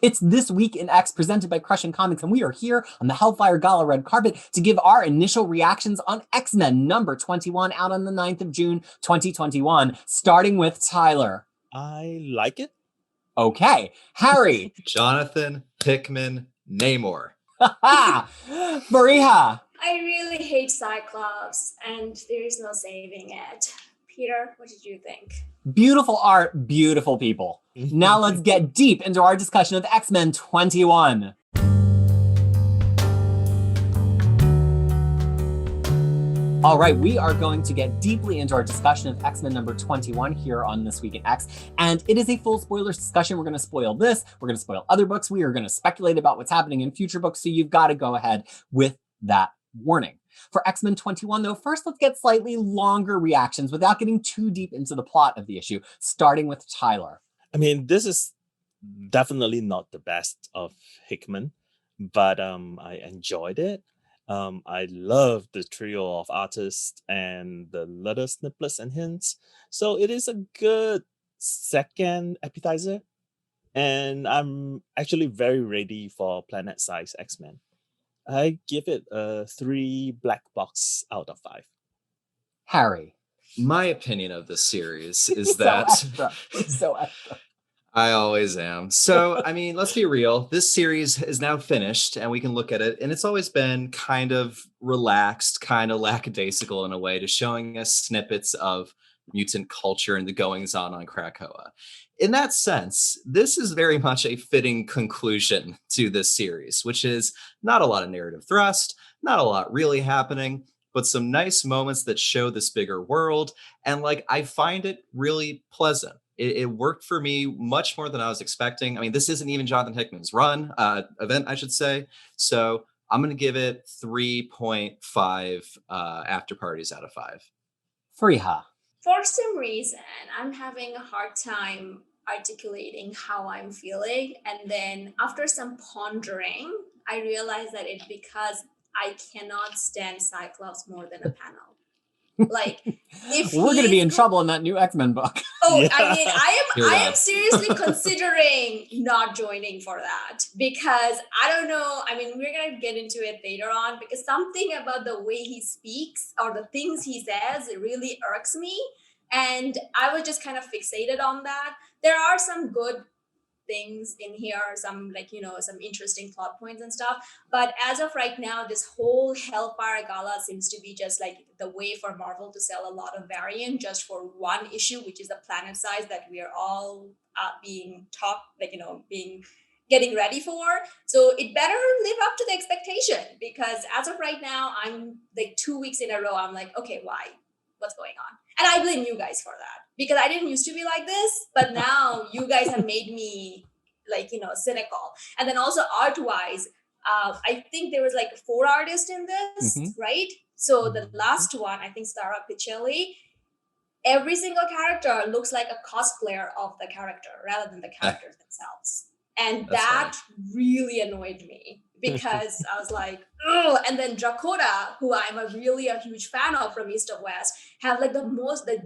It's This Week in X presented by Crushing Comics, and we are here on the Hellfire Gala red carpet to give our initial reactions on X-Men number 21 out on the 9th of June, 2021, starting with Tyler. I like it. Okay. Harry. Jonathan Hickman Namor. Fariha. I really hate Cyclops, and there is no saving it. Peter, what did you think? Beautiful art, beautiful people. Now let's get deep into our discussion of X-Men 21. All right, we are going to get deeply into our discussion of X-Men number 21 here on This Week in X, and it is a full spoilers discussion. We're going to spoil this, we're going to spoil other books, we are going to speculate about what's happening in future books, so you've got to go ahead with that warning. For X-Men 21, though, first let's get slightly longer reactions without getting too deep into the plot of the issue, starting with Tyler. I mean, this is definitely not the best of Hickman, but I enjoyed it. I love the trio of artists and the little snippets and hints. So it is a good second appetizer. And I'm actually very ready for planet-size X-Men. I give it a 3 black box out of 5. Harry. My opinion of this series is that so extra. I always am. So, I mean, let's be real. This series is now finished and we can look at it. And it's always been kind of relaxed, kind of lackadaisical in a way, to showing us snippets of mutant culture and the goings on Krakoa. In that sense, this is very much a fitting conclusion to this series, which is not a lot of narrative thrust, not a lot really happening, but some nice moments that show this bigger world. And I find it really pleasant. It worked for me much more than I was expecting. I mean, this isn't even Jonathan Hickman's event, I should say. So I'm going to give it 3.5 after parties out of 5. Fariha. For some reason, I'm having a hard time articulating how I'm feeling. And then after some pondering, I realized that it's because I cannot stand Cyclops more than a panel. If we're going to be in trouble in that new X-Men book. Oh, yeah. I mean, I am seriously considering not joining for that, because I don't know. I mean, we're going to get into it later on, because something about the way he speaks or the things he says, it really irks me. And I was just kind of fixated on that. There are some good things in here, some some interesting plot points and stuff, but as of right now, this whole Hellfire Gala seems to be just the way for Marvel to sell a lot of variant just for one issue, which is the planet size that we are all being taught, getting ready for. So it better live up to the expectation, because as of right now, I'm 2 weeks in a row, I'm like, okay, why? What's going on? And I blame you guys for that, because I didn't used to be like this, but now you guys have made me cynical. And then also art-wise, I think there was 4 artists in this, right? So the last one, I think Sarah Pichelli, every single character looks like a cosplayer of the character rather than the characters themselves. And that really annoyed me, because I was like, ugh. And then Dakota, who I'm a huge fan of from East of West, have the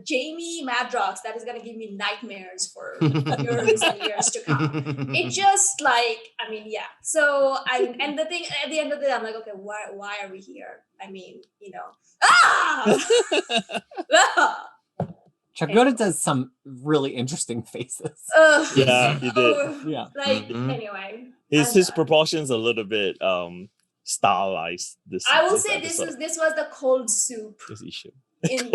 Jamie Madrox that is going to give me nightmares for years and years to come. It just yeah. So and the thing at the end of the day, I'm like, okay, why are we here? I mean, Chagoda does some really interesting faces. Yeah, he did. Yeah. Anyway. His proportions a little bit stylized. I will say this was the cold soup. This issue. In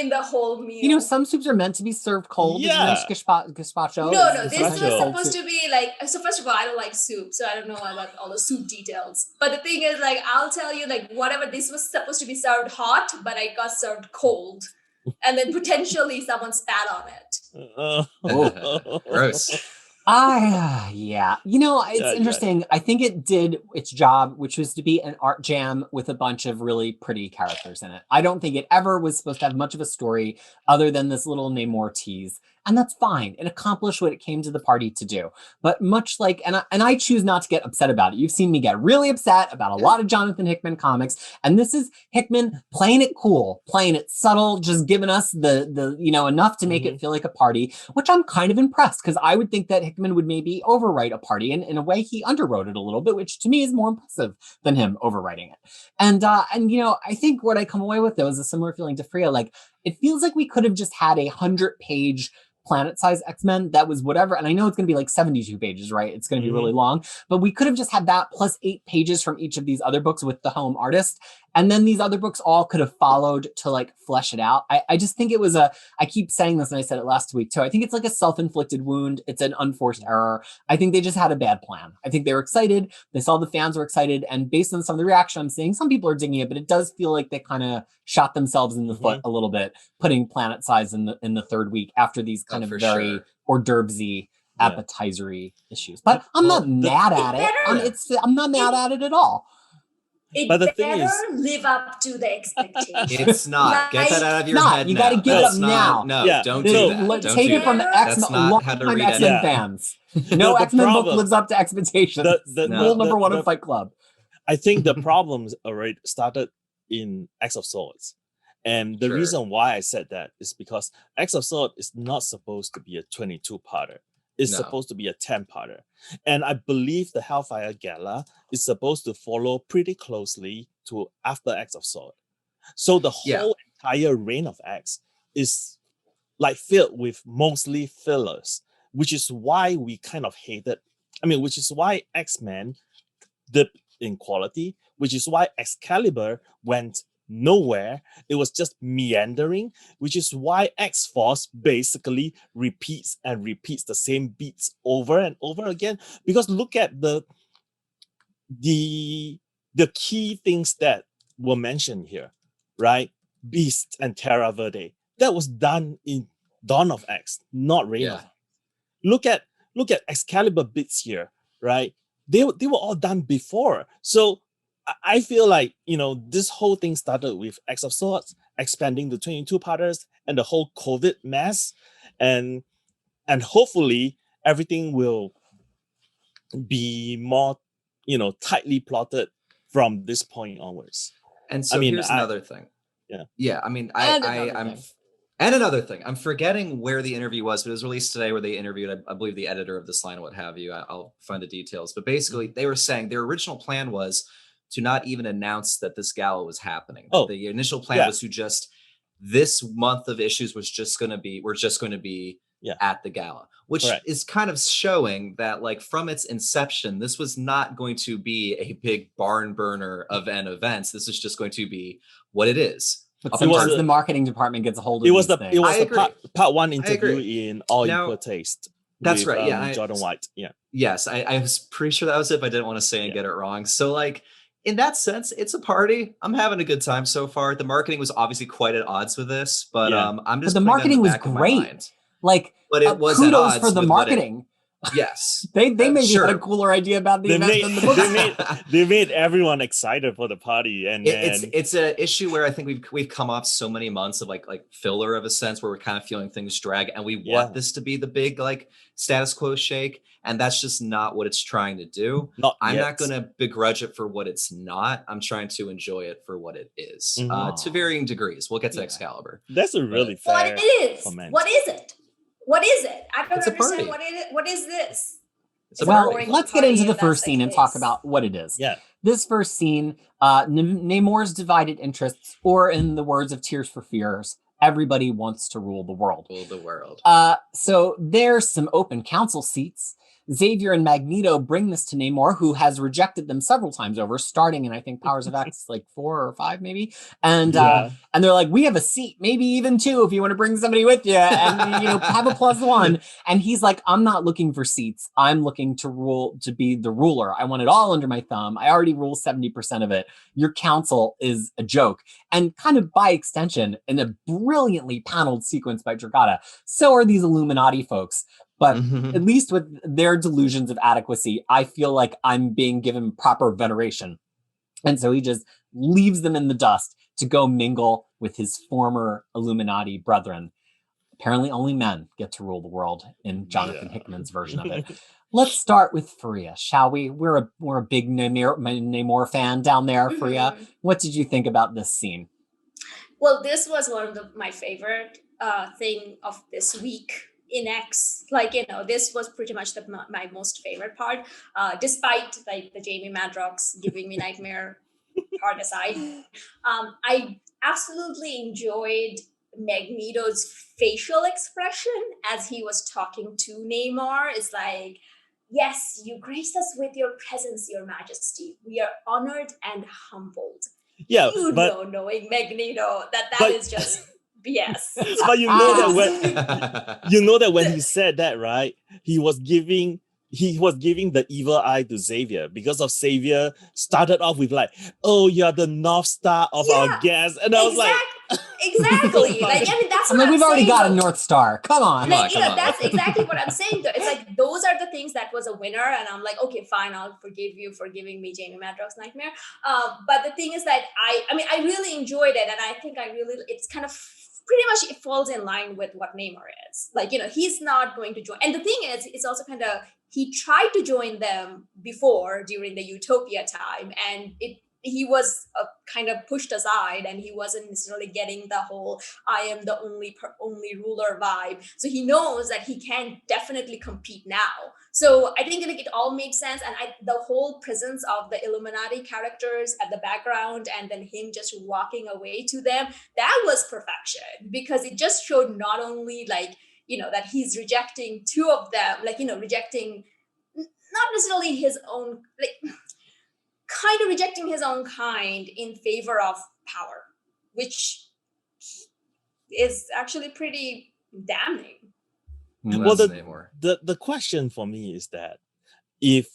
the whole meal. Some soups are meant to be served cold. Yeah. Gazpacho. No, this was supposed to be so first of all, I don't like soup, so I don't know about all the soup details. But the thing is, I'll tell you, whatever, this was supposed to be served hot, but I got served cold. And then potentially someone spat on it. Gross. Yeah. It's interesting. Yeah. I think it did its job, which was to be an art jam with a bunch of really pretty characters in it. I don't think it ever was supposed to have much of a story other than this little Namor tease. and that's fine. It accomplished what it came to the party to do. But much like, and I choose not to get upset about it. You've seen me get really upset about a lot of Jonathan Hickman comics, and this is Hickman playing it cool, playing it subtle, just giving us the enough to make it feel like a party, which I'm kind of impressed, because I would think that Hickman would maybe overwrite a party, and in a way he underwrote it a little bit, which to me is more impressive than him overwriting it. And I think what I come away with though is a similar feeling to Freya. Like, it feels like we could have just had a 100-page planet-size X-Men that was whatever, and I know it's going to be like 72 pages, right? It's going to be really long, but we could have just had that plus 8 pages from each of these other books with the home artist, and then these other books all could have followed to like flesh it out. I just think it was I keep saying this, and I said it last week too, I think it's like a self-inflicted wound. It's an unforced error. I think they just had a bad plan. I think they were excited. They saw the fans were excited, and based on some of the reaction I'm seeing, some people are digging it, but it does feel like they kind of shot themselves in the foot a little bit, putting Planet Size in the third week after these kind of very hors d'oeuvres-y, appetizery issues. But I'm not mad at it. I'm not mad at it at all. It but the better thing is, live up to the expectation. It's not. Get that out of your head. You got to give it up now. No, don't do that. Don't take do it from that. the X-Men, That's not how to read X-Men anything. fans. No X-Men book lives up to expectations. Rule number one of Fight Club. I think the problems already started in X of Swords. And the reason why I said that is because X of Swords is not supposed to be a 22-parter. It's supposed to be a 10-parter. And I believe the Hellfire Gala is supposed to follow pretty closely to after X of Swords. So the whole entire reign of X is like filled with mostly fillers, which is why we kind of hated, which is why X-Men dipped in quality, which is why Excalibur went nowhere. It was just meandering, which is why X-Force basically repeats the same beats over and over again. Because look at the key things that were mentioned here, right? Beast and Terra Verde. That was done in Dawn of X, not Reign of X. Look at Excalibur bits here, right? They were all done before. So I feel like, this whole thing started with X of Swords, expanding the 22-parters and the whole COVID mess. And hopefully everything will be more, tightly plotted from this point onwards. And so here's another thing. And another thing, I'm forgetting where the interview was, but it was released today where they interviewed, I believe, the editor of this line or what have you. I'll find the details. But basically, they were saying their original plan was to not even announce that this gala was happening. The initial plan was to just, this month of issues we're just going to be at the gala, which is kind of showing that, like, from its inception, this was not going to be a big barn burner of an events. This is just going to be what it is. But sometimes the marketing department gets a hold of these things. It was the part one interview in All Equal Taste. That's with, right. Jordan White. Yeah. Yes, I was pretty sure that was it, but I didn't want to say and get it wrong. So, like, in that sense, it's a party. I'm having a good time so far. The marketing was obviously quite at odds with this, but I'm just. But the marketing was great. Like, but it was kudos for the marketing. Yes, they maybe had a cooler idea about the event than the book. They made everyone excited for the party, and it's an issue where I think we've come off so many months of like filler of a sense where we're kind of feeling things drag, and we want this to be the big like status quo shake, and that's just not what it's trying to do. I'm not going to begrudge it for what it's not. I'm trying to enjoy it for what it is, to varying degrees. We'll get to Excalibur. That's a really fair comment. What is it? What is it? I don't understand what is this? Well, let's get into the first scene and talk about what it is. Yeah. This first scene, Namor's divided interests, or in the words of Tears for Fears, everybody wants to rule the world. Rule the world. So there's some open council seats. Xavier and Magneto bring this to Namor, who has rejected them several times over, starting in, I think, Powers of X, like 4 or 5, maybe. And they're like, we have a seat, maybe even 2, if you want to bring somebody with you, and have a +1. And he's like, I'm not looking for seats. I'm looking to be the ruler. I want it all under my thumb. I already rule 70% of it. Your council is a joke. And kind of by extension, in a brilliantly paneled sequence by Dragata, so are these Illuminati folks. But at least with their delusions of adequacy, I feel like I'm being given proper veneration. And so he just leaves them in the dust to go mingle with his former Illuminati brethren. Apparently only men get to rule the world in Jonathan Hickman's version of it. Let's start with Fariha, shall we? We're a big Namor fan down there, Fariha. What did you think about this scene? Well, this was one of my favorite thing of this week in X. Like, this was pretty much my most favorite part, despite like the Jamie Madrox giving me nightmare part aside. I absolutely enjoyed Magneto's facial expression as he was talking to Namor. It's like, yes, you graced us with your presence, Your Majesty. We are honored and humbled. Yeah, knowing Magneto, that is just BS. But you know that when he said that, right? He was giving the evil eye to Xavier, because of Xavier started off with like, "Oh, you're the North Star of our guest," and I was like, exactly. Like, I mean, that's what we've already got a North Star. Come on. Like, that's exactly what I'm saying. Though. It's like, those are the things that was a winner. And I'm like, okay, fine. I'll forgive you for giving me Jamie Madrox nightmare. But the thing is that I really enjoyed it. And I think it's kind of pretty much, it falls in line with what Namor is. Like, he's not going to join. And the thing is, it's also kind of, he tried to join them before during the Utopia time. And he was kind of pushed aside, and he wasn't necessarily getting the whole "I am the only ruler" vibe. So he knows that he can definitely compete now. So I think it all made sense, and the whole presence of the Illuminati characters at the background, and then him just walking away to them, that was perfection, because it just showed not only like that he's rejecting two of them, like rejecting not necessarily his own kind of rejecting his own kind in favor of power, which is actually pretty damning. Well, the question for me is that if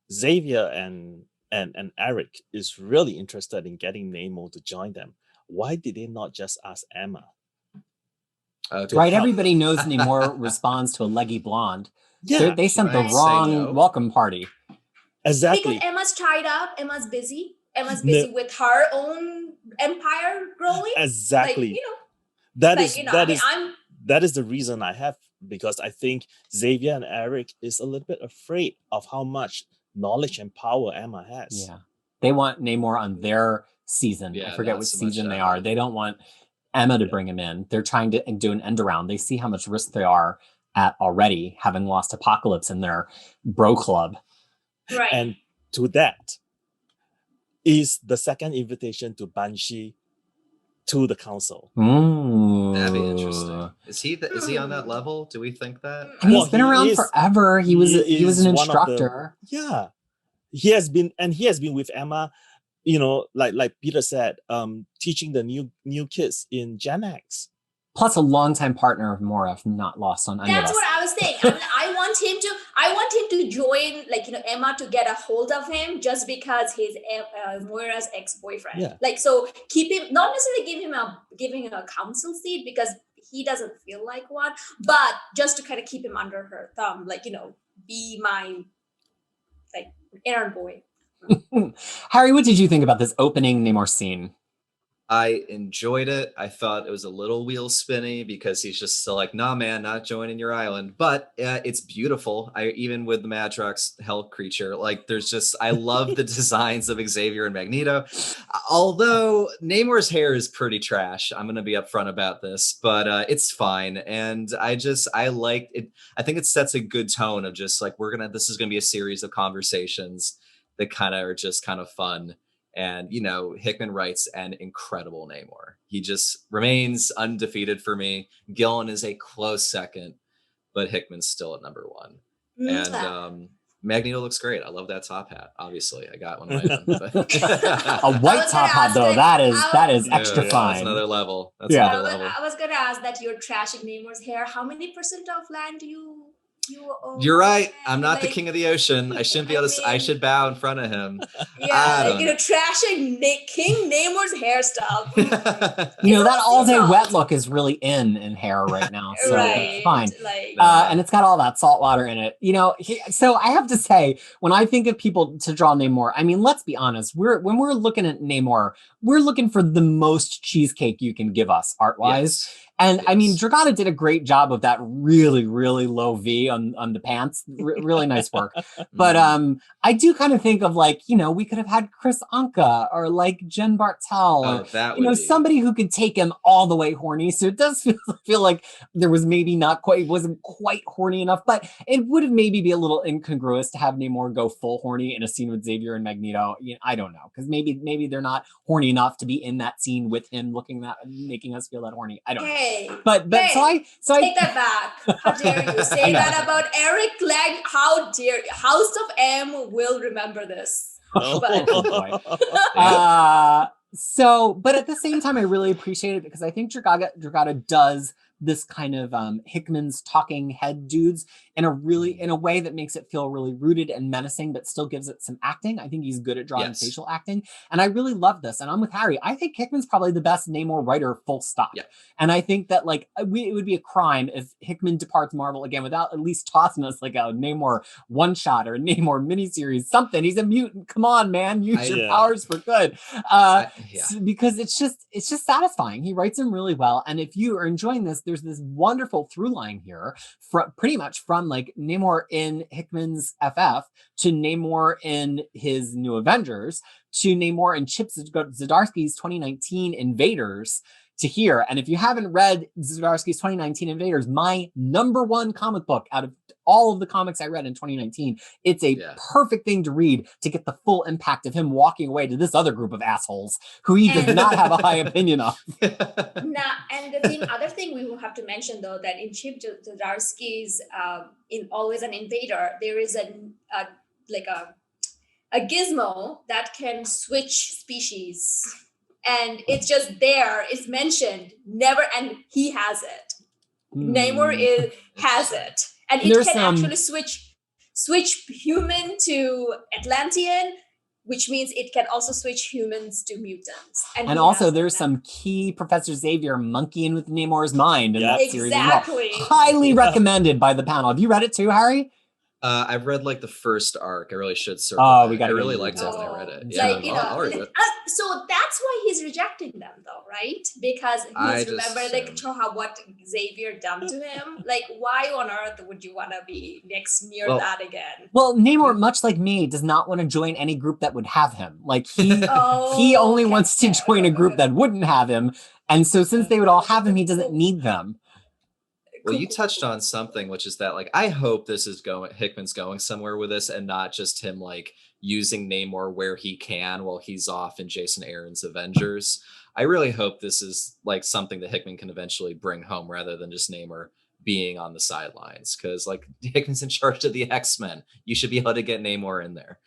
Xavier and Eric is really interested in getting Namor to join them, why did they not just ask Emma? Right, everybody knows Namor responds to a leggy blonde. Yeah, they sent the wrong welcome party. Exactly. Because Emma's tied up. Emma's busy. With her own empire growing. Exactly. Like, that is the reason I have, because I think Xavier and Eric is a little bit afraid of how much knowledge and power Emma has. Yeah. They want Namor on their season. I forget which season they are. They don't want Emma to bring him in. They're trying to do an end around. They see how much risk they are at already, having lost Apocalypse in their bro club. Right. And to that is the second invitation to Banshee to the council. That'd be interesting. Is he on that level? Do we think that? I mean, he's been around forever. He was an instructor. He has been with Emma, like Peter said, teaching the new kids in Gen X. Plus a longtime partner of Moref, not lost on any of us. That's what I was saying. I want him to join, Emma, to get a hold of him, just because he's Moira's ex-boyfriend. Yeah. Like, so keep him, not necessarily giving him a council seat, because he doesn't feel like one, but just to kind of keep him under her thumb, be my errand boy. Harry, what did you think about this opening Namor scene? I enjoyed it. I thought it was a little wheel spinny, because he's just still like, nah, man, not joining your island. But it's beautiful. Even with the Madrox hell creature, I love the designs of Xavier and Magneto. Although Namor's hair is pretty trash. I'm going to be upfront about this, but it's fine. And I liked it. I think it sets a good tone of just like, this is going to be a series of conversations that are just kind of fun. And, Hickman writes an incredible Namor. He just remains undefeated for me. Gillen is a close second, but Hickman's still at number one. And Magneto looks great. I love that top hat. Obviously, I got one of my own. A white top hat, though, that is extra fine. That's another level. I was going to ask that you're trashing Namor's hair. How many % of land do you own? You're right. I'm not the king of the ocean. I shouldn't be able to. I should bow in front of him. Yeah, trashing King Namor's hair stuff. That all-day wet look is really in hair right now, so it's fine. And it's got all that salt water in it. So I have to say, when I think of people to draw Namor, I mean, let's be honest. When we're looking at Namor, we're looking for the most cheesecake you can give us art-wise. Yes. And I mean, Yes. Dragata did a great job of that really, really low V on the pants. Really nice work. But I do kind of think of like, you know, we could have had Chris Anka or like Jen Bartel or, that you know, would be somebody who could take him all the way horny. So it does feel like there was maybe not quite, it wasn't quite horny enough, but it would have maybe be a little incongruous to have Namor go full horny in a scene with Xavier and Magneto. You know, I don't know, because maybe they're not horny enough to be in that scene with him looking that, making us feel that horny. I don't know. But so take that back. How dare you say that about Eric Clegg? How dare you? House of M will remember this. Oh. But boy. But at the same time, I really appreciate it because I think Dragata does this kind of Hickman's talking head dudes in a way that makes it feel really rooted and menacing, but still gives it some acting. I think he's good at drawing facial acting. And I really love this. And I'm with Harry. I think Hickman's probably the best Namor writer, full stop. Yeah. And I think that like it would be a crime if Hickman departs Marvel again without at least tossing us like a Namor one shot or a Namor miniseries, something. He's a mutant. Come on, man. Use your powers for good. Because it's just satisfying. He writes them really well. And if you are enjoying this, there's this wonderful through line here, pretty much from like Namor in Hickman's FF to Namor in his New Avengers to Namor in Chip Zdarsky's 2019 Invaders to here. And if you haven't read Zdarsky's 2019 Invaders, my #1 comic book out of all of the comics I read in 2019, it's a perfect thing to read to get the full impact of him walking away to this other group of assholes who he does not have a high opinion of. And the other thing we will have to mention though, that in Chip Zdarsky's in Always an Invader, there is a gizmo that can switch species. And it's just there, it's mentioned, never, and he has it. Namor has it. And it can actually switch human to Atlantean, which means it can also switch humans to mutants. And also there's some key Professor Xavier monkeying with Namor's mind in that series as well. Highly recommended by the panel. Have you read it too, Harry? I've read like the first arc. I really should circle. I really liked it when I read it. Yeah, I'll read it. So that's why he's rejecting them, though, right? Because he's what Xavier done to him. Like, why on earth would you want to be near that again? Well, Namor, much like me, does not want to join any group that would have him. Like he only wants to join a group that wouldn't have him. And so since they would all have him, he doesn't need them. Well, you touched on something, which is that like I hope this is Hickman's going somewhere with this and not just him like using Namor where he can while he's off in Jason Aaron's Avengers. I really hope this is like something that Hickman can eventually bring home rather than just Namor being on the sidelines, because like Hickman's in charge of the X-Men. You should be able to get Namor in there.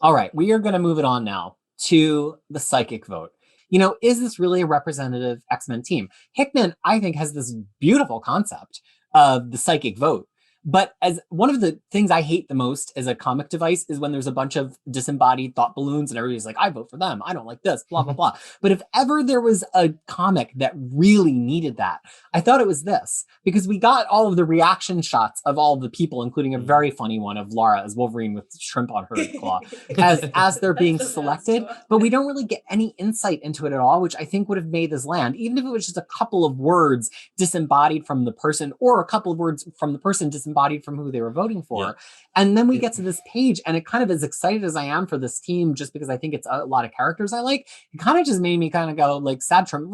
All right, we are going to move it on now to the psychic vote. You know, is this really a representative X-Men team? Hickman, I think, has this beautiful concept of the psychic vote. But as one of the things I hate the most as a comic device is when there's a bunch of disembodied thought balloons and everybody's like, I vote for them. I don't like this, blah, blah, blah. But if ever there was a comic that really needed that, I thought it was this, because we got all of the reaction shots of all of the people, including a very funny one of Lara as Wolverine with shrimp on her claw as they're being selected. But we don't really get any insight into it at all, which I think would have made this land, even if it was just a couple of words disembodied from the person or a couple of words from the person disembodied from who they were voting for. Yeah. And then we get to this page, and it kind of, as excited as I am for this team, just because I think it's a lot of characters I like, it kind of just made me kind of go like sad from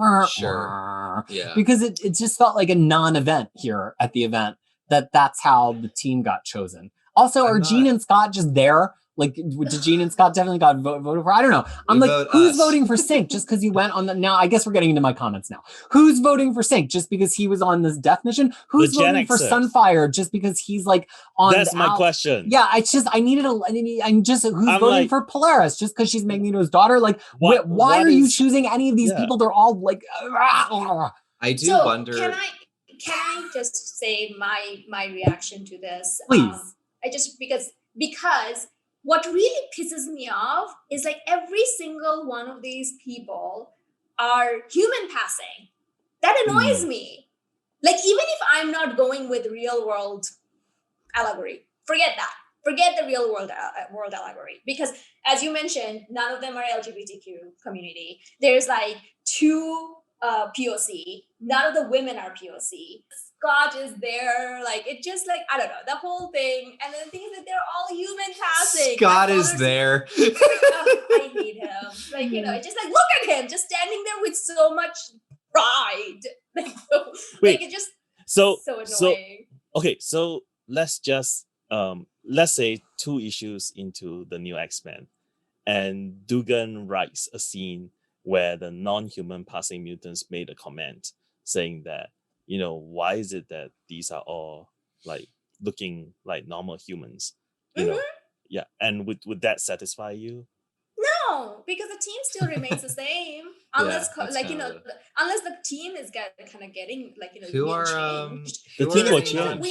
because it just felt like a non-event here at the event, that's how the team got chosen. Also, are Gene and Scott just there? Like, did Gene and Scott definitely got voted for? I don't know. I'm like, who's voting for Sync just because he went on the... Now, I guess we're getting into my comments now. Who's voting for Sync just because he was on this death mission? Who's voting for Sunfire just because he's like on... That's my question. Yeah, who's voting for Polaris just because she's Magneto's daughter? Like, why are you choosing any of these people? They're all like... I do wonder... Can I just say my reaction to this? Please. Because what really pisses me off is like every single one of these people are human passing. That annoys me. Like, even if I'm not going with real world allegory, forget that. Forget the real world allegory. Because as you mentioned, none of them are LGBTQ community. There's like 2 POC, none of the women are POC. Scott is there, like it just like I don't know the whole thing. And then the thing is that they're all human passing. Scott is there. I hate him. Like it's just like look at him, just standing there with so much pride. Like it just so annoying. Okay, so let's just let's say 2 issues into the new X-Men, and Dugan writes a scene where the non-human passing mutants made a comment saying that, why is it that these are all like looking like normal humans? Yeah. And would that satisfy you? No, because the team still remains the same. Unless unless the team is kind of getting like who are changed. The team will change.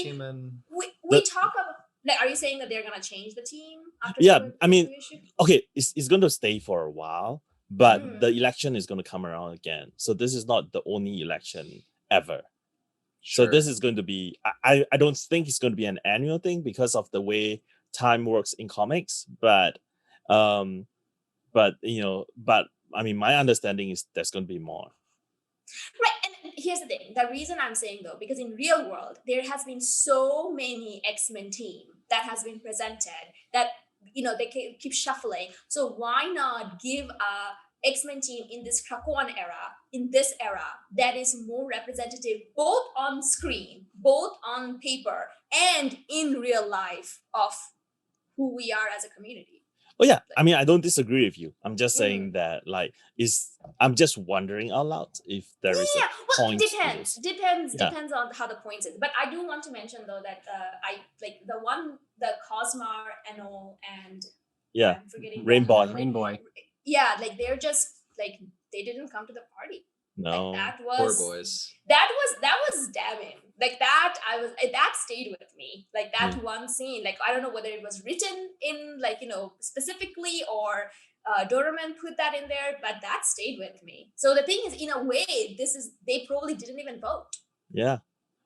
We talk about like, are you saying that they're gonna change the team after? Yeah, I mean, okay, it's going to stay for a while, but the election is going to come around again. So this is not the only election ever. Sure. So this is going to be, I don't think it's going to be an annual thing because of the way time works in comics, but I mean, my understanding is there's going to be more. Right, and here's the thing. The reason I'm saying though, because in real world, there has been so many X-Men team that has been presented that, they keep shuffling. So why not give a X-Men team in this Krakoan era, in this era, that is more representative both on screen, both on paper, and in real life of who we are as a community. Oh yeah, I mean, I don't disagree with you. I'm just saying that, I'm just wondering out loud if there is a point. Depends on how the points is. But I do want to mention though that I like the Cosmar, Eno, and I'm forgetting Rainboy. Yeah, like they're just like they didn't come to the party. No, like, that was poor boys. That was damning. Like that stayed with me. Like that one scene. Like I don't know whether it was written in specifically or Doraemon put that in there, but that stayed with me. So the thing is, in a way, they probably didn't even vote. Yeah.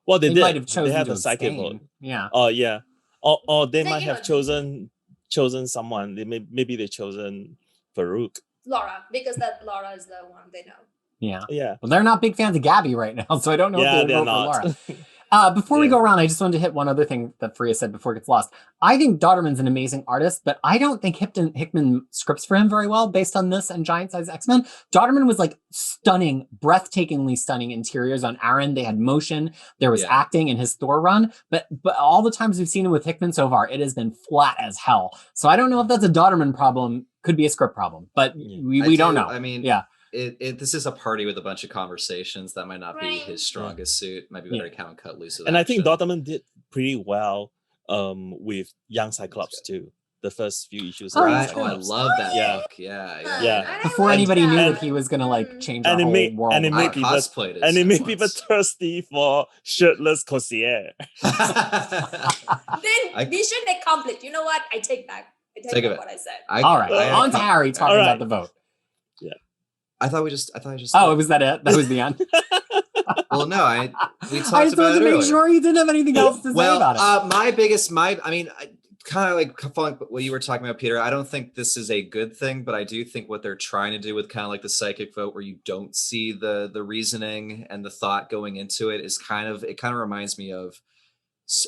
Well, they did. Might have chosen they have to a psychic abstain. vote. Yeah. Oh yeah. Or they might have chosen someone. Maybe they chosen Farouk. Laura, because that Laura is the one they know. Yeah. Yeah. Well, they're not big fans of Gabby right now, so I don't know if they would vote for Laura. Before we go around, I just wanted to hit one other thing that Fariha said before it gets lost. I think Dodderman's an amazing artist, but I don't think Hickman scripts for him very well based on this and Giant Size X-Men. Dodderman was like stunning, breathtakingly stunning interiors on Aaron. They had motion. There was acting in his Thor run, but all the times we've seen him with Hickman so far, it has been flat as hell. So I don't know if that's a Dodderman problem. Could be a script problem, but we don't know. I mean, this is a party with a bunch of conversations that might not be his strongest suit. Might be better to count cut loose. And I think Dodderman did pretty well with Young Cyclops too. The first few issues. I love that book. Yeah. Before anybody knew that he was gonna change the whole world. And it made people thirsty for shirtless Cossier. Then mission accomplished. You know what? I take back. Take back what I said. All right. On to Harry talking about the vote. Yeah. I thought we just. Oh, was that it? That was the end. Well, no, we talked I just about wanted it to earlier. make sure you didn't have anything else to say about it. I mean, kind of like following what you were talking about, Peter. I don't think this is a good thing, but I do think what they're trying to do with kind of like the psychic vote, where you don't see the reasoning and the thought going into it, is kind of reminds me of.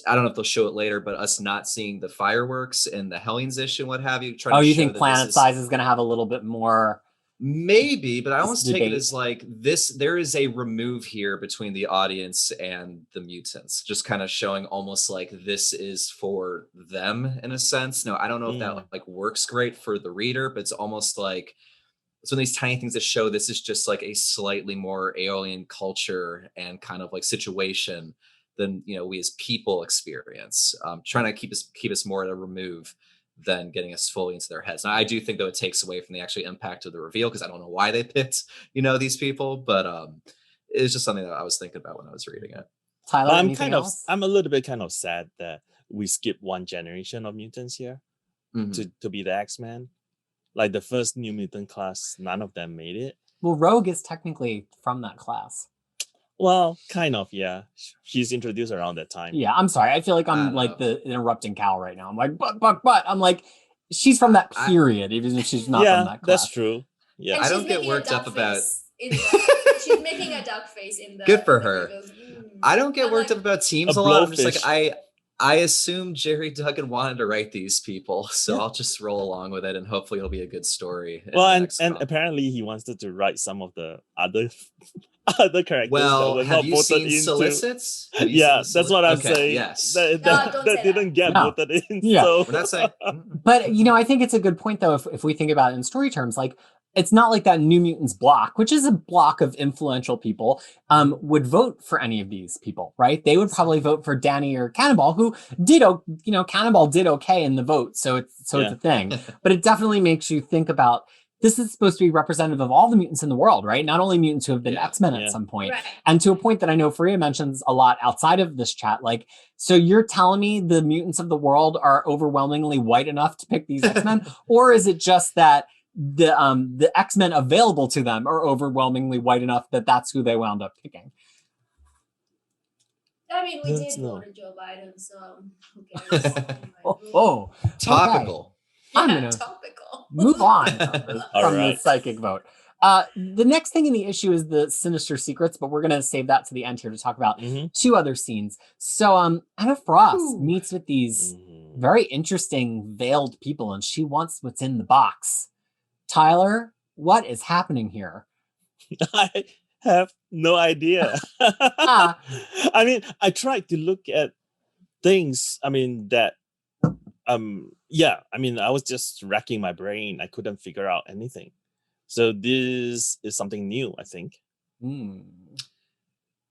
I don't know if they'll show it later, but us not seeing the fireworks and the Hellions issue and what have you. You think Planet Size is going to have a little bit more? Maybe, but I almost take it as like this. There is a remove here between the audience and the mutants, just kind of showing almost like this is for them in a sense. No, I don't know if that works great for the reader, but it's almost like it's one of these tiny things that show this is just like a slightly more alien culture and kind of like situation than we as people experience. Trying to keep us more at a remove than getting us fully into their heads. Now, I do think though it takes away from the actual impact of the reveal, because I don't know why they picked these people, but it's just something that I was thinking about when I was reading it. Tyler, I'm a little bit kind of sad that we skipped one generation of mutants here to be the X-Men. Like the first New Mutant class, none of them made it. Well, Rogue is technically from that class. Well, kind of, yeah. She's introduced around that time. Yeah, I'm sorry. I feel like I'm like the interrupting cow right now. I'm like, but. I'm like, she's from that period, even if she's not from that class. That's true. Yeah. I don't get worked up about She's making a duck face in the. Good for in the her. reviews. I don't get I'm worked like, up about teams A a lot. I'm just like, blowfish. I assume Jerry Duggan wanted to write these people, so Yeah. I'll just roll along with it, and hopefully it'll be a good story. in Well, the and next and run. apparently he wanted to write some of the other other characters that Well, were have not you voted seen into. Solicits? Have you Yeah, seen that's what I'm Okay, saying. yes. That No, that, don't that say didn't get No. voted in. Yeah. So We're not saying. But I think it's a good point though, if we think about it in story terms, like it's not like that New Mutants block, which is a block of influential people, would vote for any of these people, right? They would probably vote for Danny or Cannonball, who did, Cannonball did okay in the vote, so it's a thing. But it definitely makes you think about, this is supposed to be representative of all the mutants in the world, right? Not only mutants who have been Yeah. X-Men Yeah. at some point. right. And to a point that I know Fariha mentions a lot outside of this chat, like, so you're telling me the mutants of the world are overwhelmingly white enough to pick these X-Men? Or is it just that the X-Men available to them are overwhelmingly white enough that that's who they wound up picking? I mean, we Let's did know. vote for Joe Biden, so who cares? Anyway. Oh, Topical. I'm Yeah, gonna topical. move on from the Alright. psychic vote. The next thing in the issue is the Sinister Secrets, but we're gonna save that to the end here to talk about Mhm. two other scenes. So Anna Frost Ooh. meets with these Mhm. very interesting veiled people, and she wants what's in the box. Tyler, what is happening here? I have no idea. Ah. I mean, I tried to look at things. I mean that. I was just racking my brain. I couldn't figure out anything. So this is something new, I think.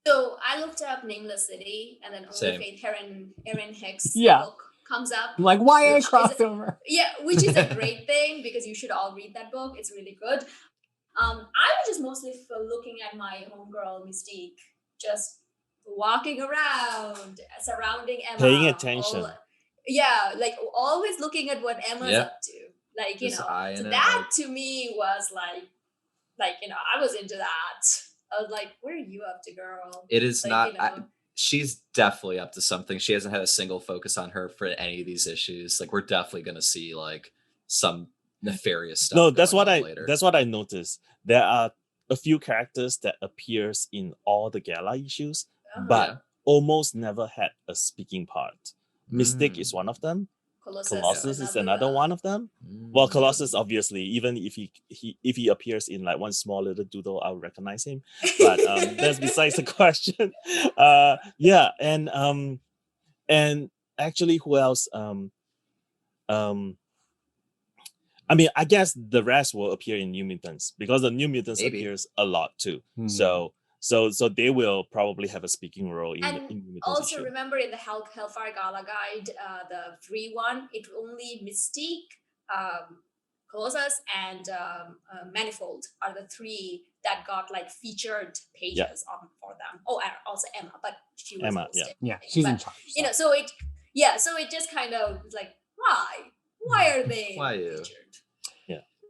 So I looked up Nameless City, and then only Same. Faith Erin Hicks' Yeah. book comes up. I'm like, YA Which is- crossover. Yeah, which is a great thing because you should all read that book. It's really good. I was just mostly looking at my homegirl Mystique, just walking around, surrounding Emma. Paying attention. Like always looking at what Emma's Yep. up to. Like, Just eyeing so it, that to me was like, I was into that. I was like, what are you up to, girl? It is Like, not. She's definitely up to something. She hasn't had a single focus on her for any of these issues. Like, we're definitely going to see like some nefarious stuff. No, that's going what on I later. that's what I noticed. There are a few characters that appears in all the Gala issues, but Yeah. almost never had a speaking part. Mystic Mm. is one of them. Colossus is another one of them. Mm. Well, Colossus, obviously, even if he appears in like one small little doodle, I'll recognize him. But that's besides the question. And actually, who else? I mean, I guess the rest will appear in New Mutants because the New Mutants Maybe. appears a lot too. Hmm. So they will probably have a speaking role in And New Mutants also issue. remember in the Hellfire Gala guide, the free one, it only Mystique, Colossus, and Manifold are the three that got like featured pages for them. Oh, and also Emma, but she was Emma, hosting. Yeah, she's in But, charge. so it just kind of was like, why are they Why you? featured?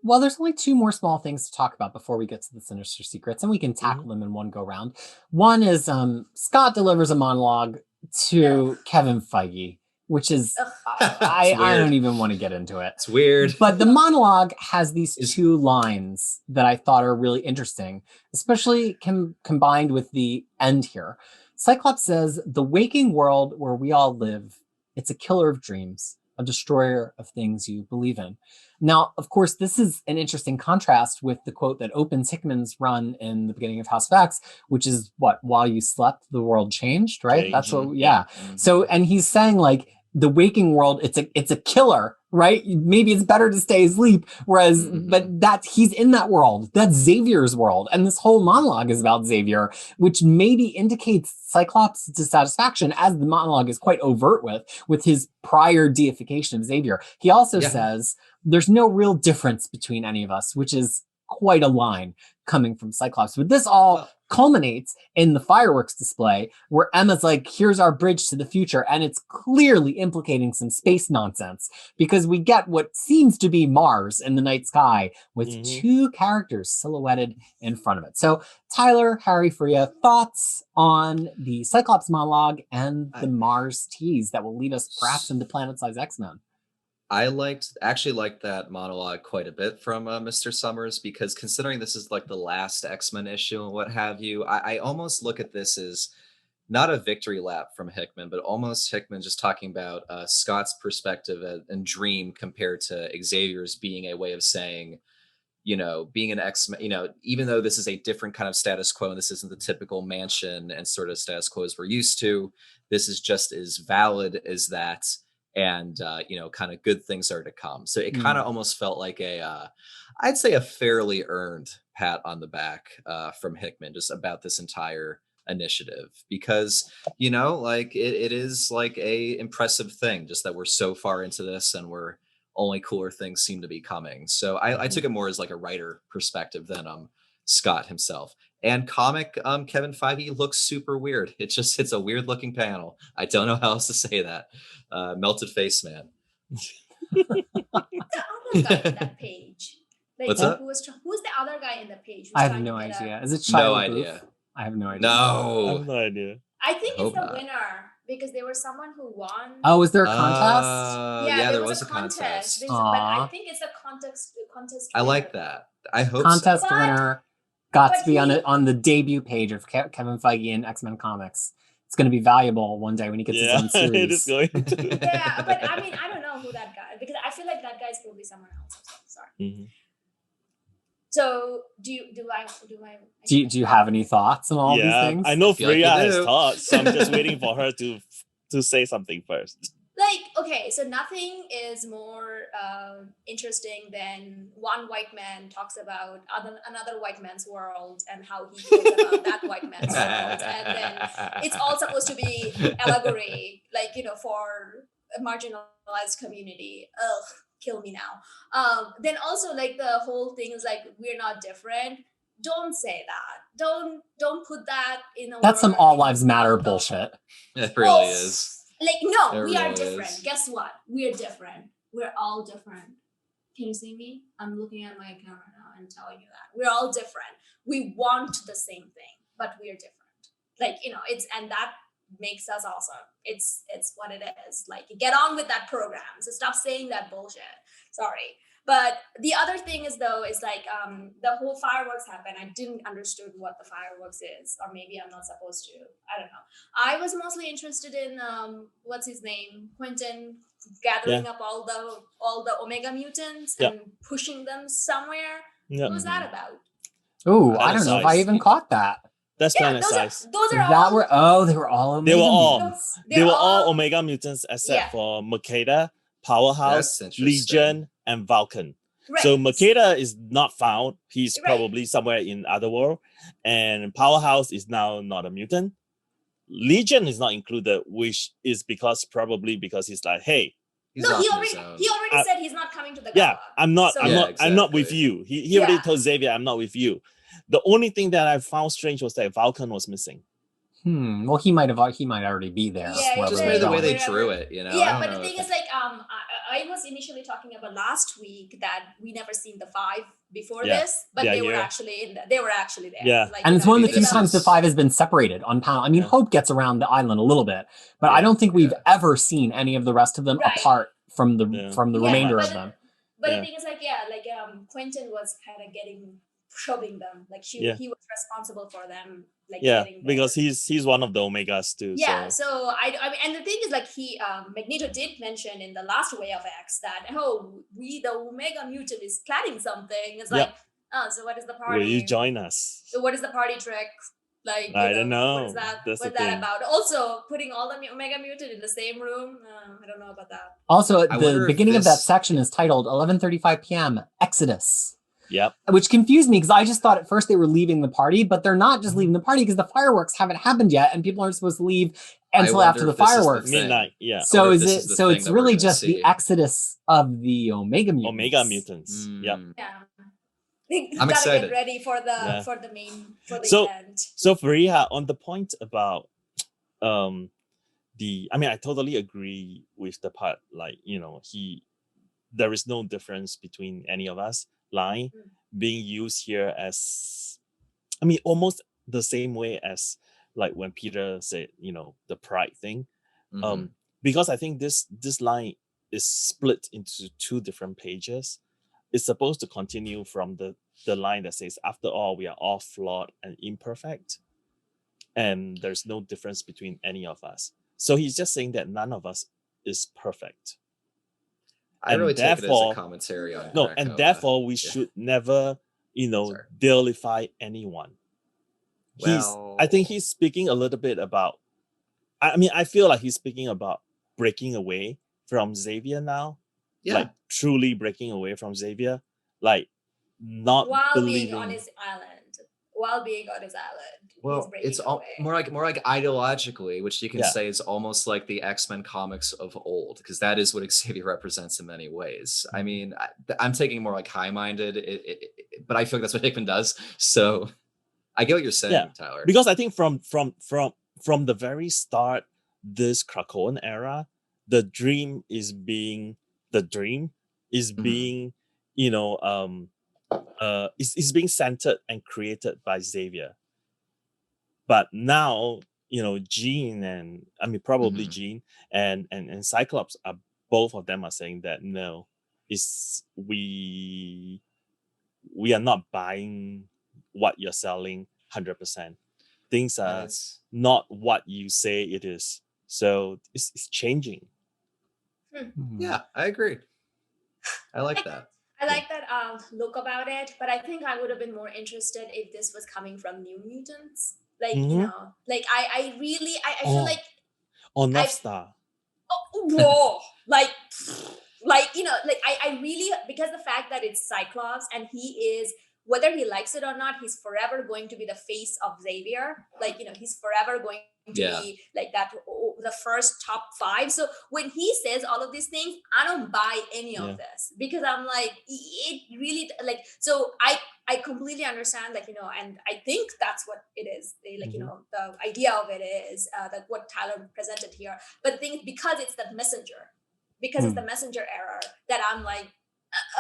Well, there's only two more small things to talk about before we get to the Sinister Secrets, and we can tackle them in one go round. One is Scott delivers a monologue to Kevin Feige, which is Ugh. I It's weird. don't even want to get into it. It's weird. But the monologue has these Is- two lines that I thought are really interesting, especially combined with the end here. Cyclops says, "The waking world where we all live, it's a killer of dreams, a destroyer of things you believe in." Now, of course, this is an interesting contrast with the quote that opens Hickman's run in the beginning of House of X, which is what, while you slept, the world changed, right? That's what, yeah. So, and he's saying like the waking world, it's a killer, right? Maybe it's better to stay asleep. Whereas, but he's in that world. That's Xavier's world. And this whole monologue is about Xavier, which maybe indicates Cyclops' dissatisfaction, as the monologue is quite overt with his prior deification of Xavier. He also says, "There's no real difference between any of us," which is quite a line coming from Cyclops. But this all culminates in the fireworks display where Emma's like, "Here's our bridge to the future." And it's clearly implicating some space nonsense because we get what seems to be Mars in the night sky with two characters silhouetted in front of it. So Tyler, Harry, Fariha, thoughts on the Cyclops monologue and the Mars tease that will lead us perhaps into Planet Size X-Men? I actually liked that monologue quite a bit from Mr. Summers, because considering this is like the last X-Men issue and what have you, I almost look at this as not a victory lap from Hickman, but almost Hickman just talking about Scott's perspective and dream compared to Xavier's, being a way of saying, being an X-Men, even though this is a different kind of status quo and this isn't the typical mansion and sort of status quo as we're used to, this is just as valid as that. And, kind of good things are to come. So it kind of almost felt like I'd say a fairly earned pat on the back from Hickman just about this entire initiative, because like it is like a impressive thing just that we're so far into this and we're only cooler things seem to be coming. So I took it more as like a writer perspective than Scott himself. And comic Kevin Feige looks super weird. It's a weird looking panel. I don't know how else to say that. Melted face man. The other guy in that page. Like, What's that? who's the other guy in the page? who's I have trying no to get idea. a- Is it Shia No LaBeouf? idea. I have no idea. I No. have no idea. I think it's hope the not. winner, because there was someone who won. Oh, is there a contest? yeah, there was a contest. But I Aw. think it's a contest. I like winner. that. I hope Contest so. But- winner got to but be on he- it on the debut page of Kevin Feige in X-Men Comics. It's going to be valuable one day when he gets his Yeah, own series. it is going to. Yeah, but I mean, I don't know who that guy, because I feel like that guy's probably someone else. I'm so sorry. Mhm. So do I? Do you have any thoughts on all these Yeah, things? I know I feel like you Fariha has do. thoughts, so I'm just waiting for her to say something first. Like, okay, so nothing is more interesting than one white man talks about another white man's world and how he feels about that white man's world, and then it's all supposed to be allegory, like, for a marginalized community. Ugh, kill me now. Then also, like, the whole thing is like, we're not different. Don't say that. Don't put that in a That's some word all in lives the matter mouth of- bullshit. It really is. Like, no, It we are really different. is. Guess what? We're different. We're all different. Can you see me? I'm looking at my camera now and telling you that. We're all different. We want the same thing, but we're different. Like, and that makes us awesome. It's what it is. Like, get on with that program. So stop saying that bullshit. Sorry. But the other thing is, though, is like the whole fireworks happened. I didn't understood what the fireworks is, or maybe I'm not supposed to. I don't know. I was mostly interested in what's his name, Quentin, gathering up all the Omega mutants and pushing them somewhere. Yeah, What was that about? Ooh, I don't know if I Size. even caught that. that's Yeah, planet size. those are That all. they were all They were Omega all- mutants. They were all Omega mutants except Yeah. for Makeda, Powerhouse, That's interesting. Legion, and Vulcan. Right. So Makeda is not found. He's Right. probably somewhere in Otherworld. And Powerhouse is now not a mutant. Legion is not included, which is probably because he's like, hey, He's no, off he on already his own. said he's not coming to the yeah, gala. I'm not, So- I'm Yeah, not, I'm not with exactly. you. He already Yeah. told Xavier, I'm not with you. The only thing that I found strange was that Vulcan was missing. Well, he might already be there. Yeah, wherever Just they're maybe the way going. they drew it, I Yeah, don't but know the thing if- is, like, I was initially talking about last week that we never seen the 5 before Yeah. this, but Yeah, they were yeah. actually they were actually there. Yeah. Like, And it's one of the maybe few this times the is- 5 has been separated on panel. I mean, Yeah. Hope gets around the island a little bit, but I Yeah. don't think we've Yeah. ever seen any of the rest of them Right. apart from the Yeah. from the Yeah, remainder but of them. But Yeah. the thing is, like, Quentin was kind of shoving them, like Yeah. he was responsible for them, like, Yeah, getting there. because he's one of the Omegas too. Yeah, So so I mean, and the thing is, like, he Magneto did mention in the last Way of X that, the Omega mutant is planning something. It's like, so what is the party? will you join us? So what is the party trick? Like, I don't know. What is that? That's What's the that thing. about? Also, putting all the Omega mutant in the same room. I don't know about that. Also, I wonder the if beginning of that this- section is titled 11:35 p.m. Exodus, Yep. which confused me because I just thought at first they were leaving the party, but they're not just leaving the party because the fireworks haven't happened yet, and people aren't supposed to leave until wonder after the if this is the fireworks. thing. Midnight. Yeah. So wonder if is this it? is the So thing it's that we're really gonna just the see. exodus of the Omega mutants. Omega mutants. Yep. Mm. Yeah. They I'm gotta excited. get ready for the Yeah. for the main for the So- event. So Fariha, on the point about I totally agree with the part, like, there is no difference between any of us line being used here as, almost the same way as like when Peter said, the pride thing. Mhm. Because I think this line is split into two different pages. It's supposed to continue from the line that says, after all, we are all flawed and imperfect, and there's no difference between any of us. So he's just saying that none of us is perfect. I And really take it as therefore- a commentary on No, Greco, and therefore we yeah. should never, Sorry. deify anyone. I think he's speaking a little bit about, I mean, I feel like he's speaking about breaking away from Xavier now. yeah. Like truly breaking away from Xavier. Like not While believing. being on his island. While being on his island. he's Well, breaking it's away. more like ideologically, which you can Yeah. say is almost like the X-Men comics of old, because that is what Xavier represents in many ways. I mean, I'm taking more like high-minded, but I feel like that's what Hickman does. So I get what you're saying, Yeah, Tyler. because I think from the very start, this Krakoan era, the dream is being, is being centered and created by Xavier. But now, Jean and probably Mhm. Jean and Cyclops are, both of them are saying that no, we are not buying what you're selling 100%. Things are It's- not what you say it is. So it's changing. yeah, I agree. I like that. I like that look about it, but I think I would have been more interested if this was coming from New Mutants. Like, Mhm. like I really feel like Or North I- Star. whoa, like I really, because the fact that it's Cyclops and he is, whether he likes it or not, he's forever going to be the face of Xavier. Like, he's forever going to Yeah. be like that, the first top 5. So when he says all of these things, I don't buy any Yeah. of this, because I'm like, it really, like, so I completely understand, like, and I think that's what it is. Like, the idea of it is that what Tyler presented here. But the thing is, because it's the messenger, it's the messenger error, that I'm like,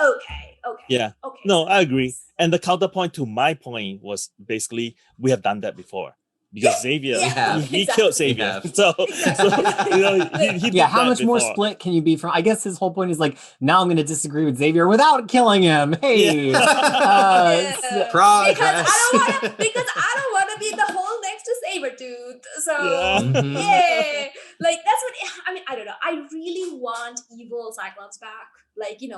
okay. Yeah. Okay. No, I agree. And the counterpoint to my point was basically, we have done that before. Because Xavier, Yeah, he exactly. killed Xavier. We have. So, Exactly. he did Yeah, how that much more before. split can you be from? I guess his whole point is like, now I'm going to disagree with Xavier without killing him. Hey, Yeah. Yeah. Progress. Because I don't want to be the hole next to Sabretooth. So Yeah. Mhm. yeah, like that's what I don't know. I really want evil Cyclops back. Like, he's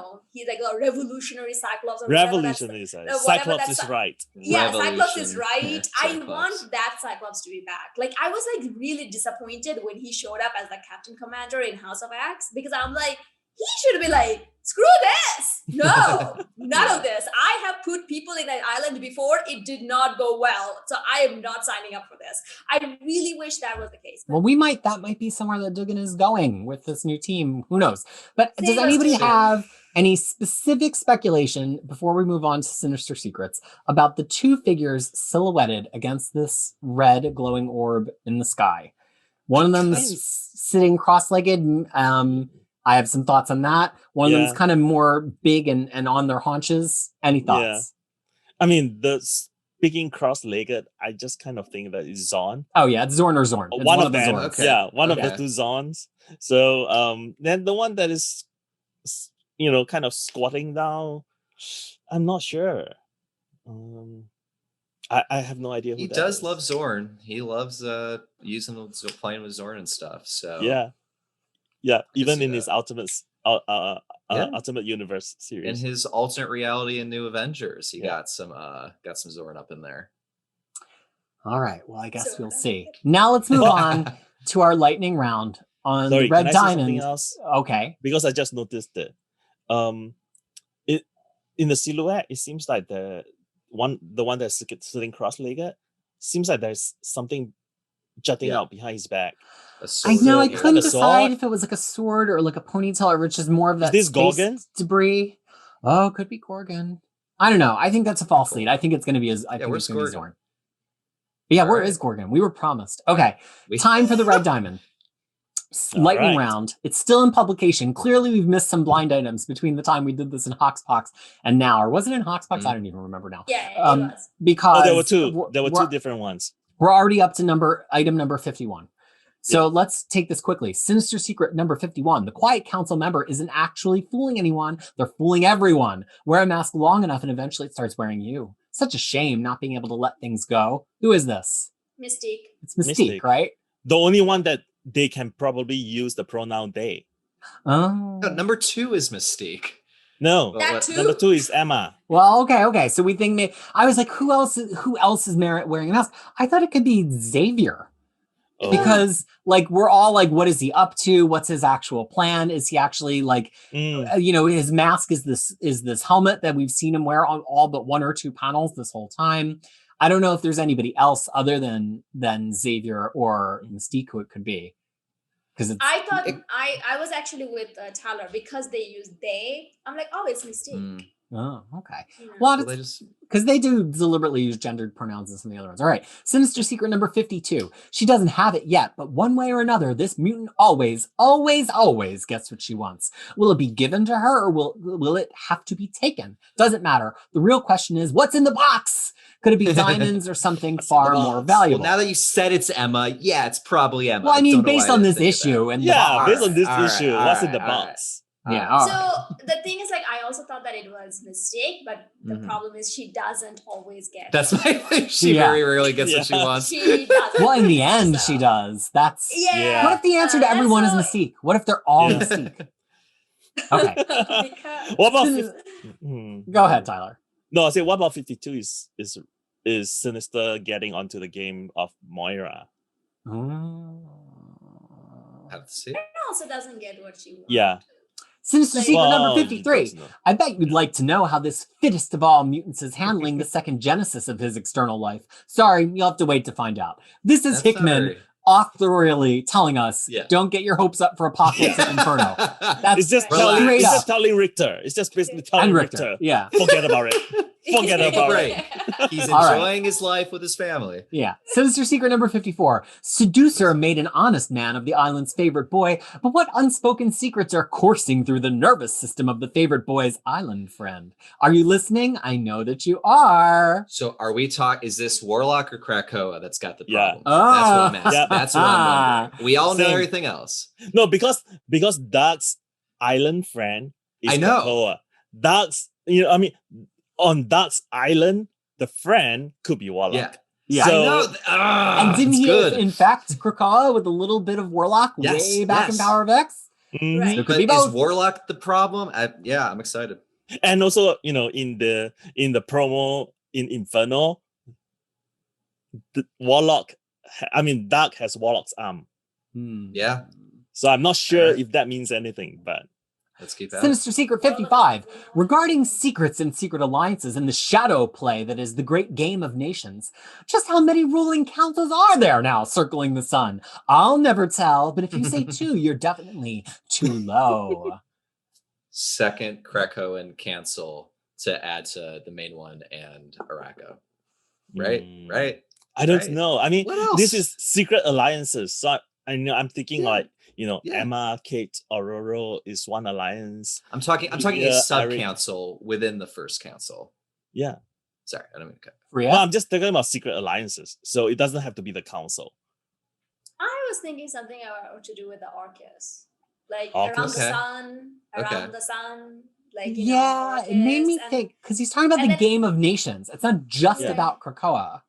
like a revolutionary Cyclops or whatever that's- Revolutionary side. whatever Cyclops that's- is right. Yeah, Cyclops is Revolution. right. Yeah, I Cyclops. want that Cyclops to be back. Like, I was like really disappointed when he showed up as the Captain Commander in House of X, because I'm like, he should be like, screw this. No, none of this. I have put people in that island before. It did not go well. So I am not signing up for this. I really wish that was the case. well, that might be somewhere that Dugan is going with this new team. Who knows? But Same does as anybody Dugan. have any specific speculation before we move on to Sinister Secrets about the two figures silhouetted against this red glowing orb in the sky? One of them is sitting cross-legged. I have some thoughts on that. One of them is kind of more big and on their haunches. Any thoughts? I mean, speaking cross-legged, I just kind of think that it's Zorn. Oh yeah, it's Zorn or Zorn. It's One of the them. Zorns. Okay. Yeah, one of Okay. the two Zorns. So then the one that is, kind of squatting down, I'm not sure. I have no idea who He that does is. love Zorn. He loves playing with Zorn and stuff. So Yeah, even see in his that. Ultimate Universe in series. his alternate reality and New Avengers, he Yeah. got some Zorn up in there. All right. Well, I guess So- we'll see. Now let's move on to our lightning round on Sorry, the Red can I say something Diamond. else? Okay. Because I just noticed it. It in the silhouette, it seems like the one that's sitting cross-legged, seems like there's something jutting Yeah. out behind his back. A I sword, know. I Is that couldn't a decide sword? if it was like a sword or like a ponytail or it's just more of that this space Gorgon? debris. Oh, could be Gorgon. I don't know. I think that's a false Cool. lead. I think it's going to be I think where's it's going to be Gorgon? Zorn. But yeah, All where right. is Gorgon? We were promised. Okay. We- Time for the Red Diamond. All Lightning right. round. It's still in publication. Clearly, we've missed some blind items between the time we did this in Hoxpox and now. Or was it in Hoxpox? I don't even remember now. Yeah, it was. Because Oh, there were two. There were we're- two different ones. We're already up to item number 51. So let's take this quickly. Sinister secret number 51. The Quiet Council member isn't actually fooling anyone. They're fooling everyone. Wear a mask long enough and eventually it starts wearing you. Such a shame not being able to let things go. Who is this? Mystique. It's Mystique, right? The only one that they can probably use the pronoun they. Oh. No, number 2 is Mystique. No, That too? number 2 is Emma. Well, okay. So we think I was like, who else is wearing a mask? I thought it could be Xavier. Oh. Because like we're all like, what is he up to? What's his actual plan? Is he actually like, his mask is this helmet that we've seen him wear on all but 1 or 2 panels this whole time. I don't know if there's anybody else other than Xavier or Mystique who it could be. Because I thought I was actually with Tyler because they use they. I'm like, oh, it's Mystique. Oh, okay. You know? Well, because they do deliberately use gendered pronouns in some of the other ones. All right. Sinister secret number 52. She doesn't have it yet, but one way or another, this mutant always gets what she wants. Will it be given to her or will it have to be taken? Doesn't matter. The real question is, what's in the box? Could it be diamonds or something far more valuable? Well, now that you said it's Emma, yeah, it's probably Emma. Well, I mean, based on this issue and based on this issue, what's in the all box? Yeah. So the thing is, like, I also thought that it was Mystique, but the problem is she doesn't always get. That's my thing. She very rarely gets what she wants. She doesn't. Well, in the end, she does. That's What if the answer to everyone is Mystique? What if they're all Mystique? Okay. What about? Go ahead, Tyler. No, I say what about 52 is Sinister getting onto the game of Moira? Have to see. And also doesn't get what she wants. Yeah. Sinister secret number 53. I bet you'd like to know how this fittest of all mutants is handling the second genesis of his external life. Sorry, you'll have to wait to find out. This is Hickman authorially telling us, don't get your hopes up for Apocalypse at Inferno. That's just telling Richter. It's just basically telling Richter. Yeah. Forget about it. Forget about it. He's enjoying his life with his family. Yeah. Sinister secret number 54. Seducer made an honest man of the island's favorite boy, but what unspoken secrets are coursing through the nervous system of the favorite boy's island friend? Are you listening? I know that you are. So are we is this Warlock or Krakoa that's got the problem? Oh. That's what I'm asking. That's what I'm wondering. We all know everything else. No, because Dark's island friend is Krakoa. Dark's, on Dark's island, the friend could be Warlock. Yeah, so, I know. And didn't he infect Krakoa with a little bit of Warlock way back in Power of X? Right. So but is Warlock the problem? I'm excited. And also, in the promo in Inferno, the Dark has Warlock's arm. Yeah. So I'm not sure if that means anything, but let's keep that. Sinister Secret 55. Regarding secrets and secret alliances and the shadow play that is the great game of nations, just how many ruling councils are there now circling the sun? I'll never tell, but if you say 2, you're definitely too low. Second Krakoan cancel to add to the main one and Arako. Right? I don't know. I mean, this is secret alliances. So I'm thinking Emma, Kate, Aurora is one alliance. I'm talking a sub-council within the first council. Yeah. Sorry, I don't mean to cut. Well, I'm just talking about secret alliances. So it doesn't have to be the council. I was thinking something to do with the Orcus. Like Orcus? around the sun. Like, it made me think, because he's talking about the game of nations. It's not just about Krakoa.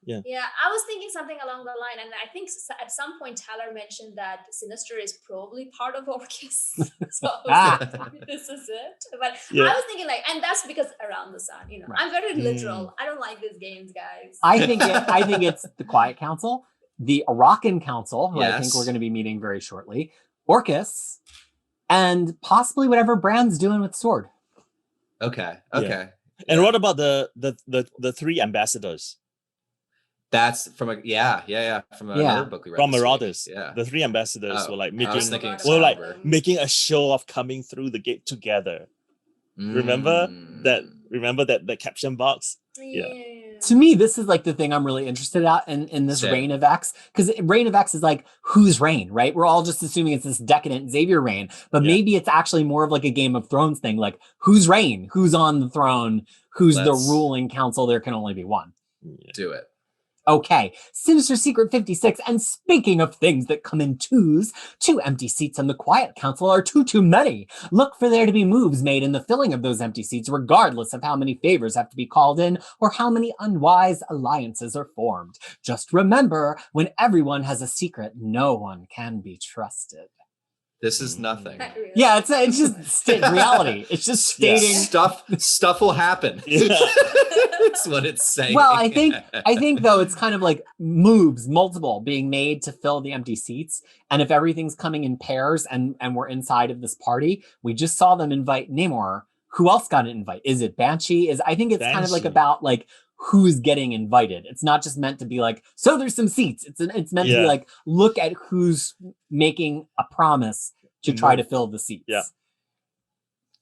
Yeah, I was thinking something along the line, and I think at some point Tyler mentioned that Sinister is probably part of Orcus. So I was like, this is it. But I was thinking and that's because around the sun, Right. I'm very literal. I don't like these games, guys. I think it's the Quiet Council, the Arakan Council, who I think we're going to be meeting very shortly, Orcus, and possibly whatever Brand's doing with Sword. Okay. And what about the 3 ambassadors? That's from another book we read. From Marauders. Yeah. The 3 ambassadors were making a show of coming through the gate together. Remember that caption box? Yeah. To me, this is like the thing I'm really interested in this Reign of X, because Reign of X is like, whose reign, right? We're all just assuming it's this decadent Xavier reign, but maybe it's actually more of like a Game of Thrones thing, like whose reign, who's on the throne, who's the ruling council. There can only be one. Do it. Okay, Sinister Secret 56, and speaking of things that come in twos, 2 empty seats on the Quiet Council are too many. Look for there to be moves made in the filling of those empty seats, regardless of how many favors have to be called in or how many unwise alliances are formed. Just remember, when everyone has a secret, no one can be trusted. This is nothing. Not really. Yeah, it's just reality. It's just stating Stuff will happen. Yeah. That's what it's saying. Well, I think though it's kind of like moves, multiple being made to fill the empty seats. And if everything's coming in pairs and we're inside of this party, we just saw them invite Namor. Who else got an invite? Is it Banshee? I think it's kind of like Banshee. about like who's getting invited. It's not just meant to be like, so there's some seats. It's meant to be like, look at who's making a promise to try to fill the seats. Yeah.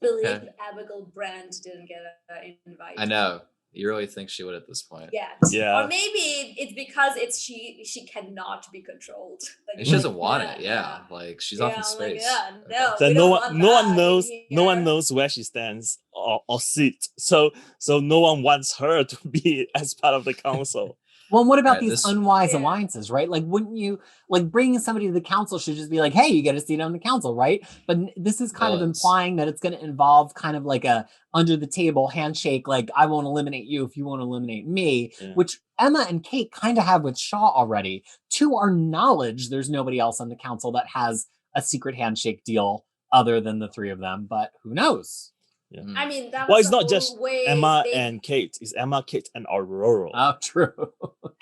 Believe Okay. Abigail Brandt didn't get an invite. I know. You really think she would at this point? Yeah. Or maybe it's because she cannot be controlled. Like, And she doesn't want it. Yeah. Like she's off in I'm like, space. yeah, Okay. no. So we no don't one, want no one that knows, in no one here. knows where she stands or sits. So no one wants her to be as part of the council. Well, what about Right, these this- unwise Yeah. alliances, right? Like, wouldn't you like bringing somebody to the council should just be like, hey, you get a seat on the council, right? But this is kind of Villains. implying that it's going to involve kind of like a under the table handshake, like I won't eliminate you if you won't eliminate me, Yeah. which Emma and Kate kind of have with Shaw already. To our knowledge, there's nobody else on the council that has a secret handshake deal other than the three of them, but who knows? Mm. I mean, that Well, was it's the not just whole way Emma they- and Kate. It's Emma, Kate, and Aurora. Oh, true.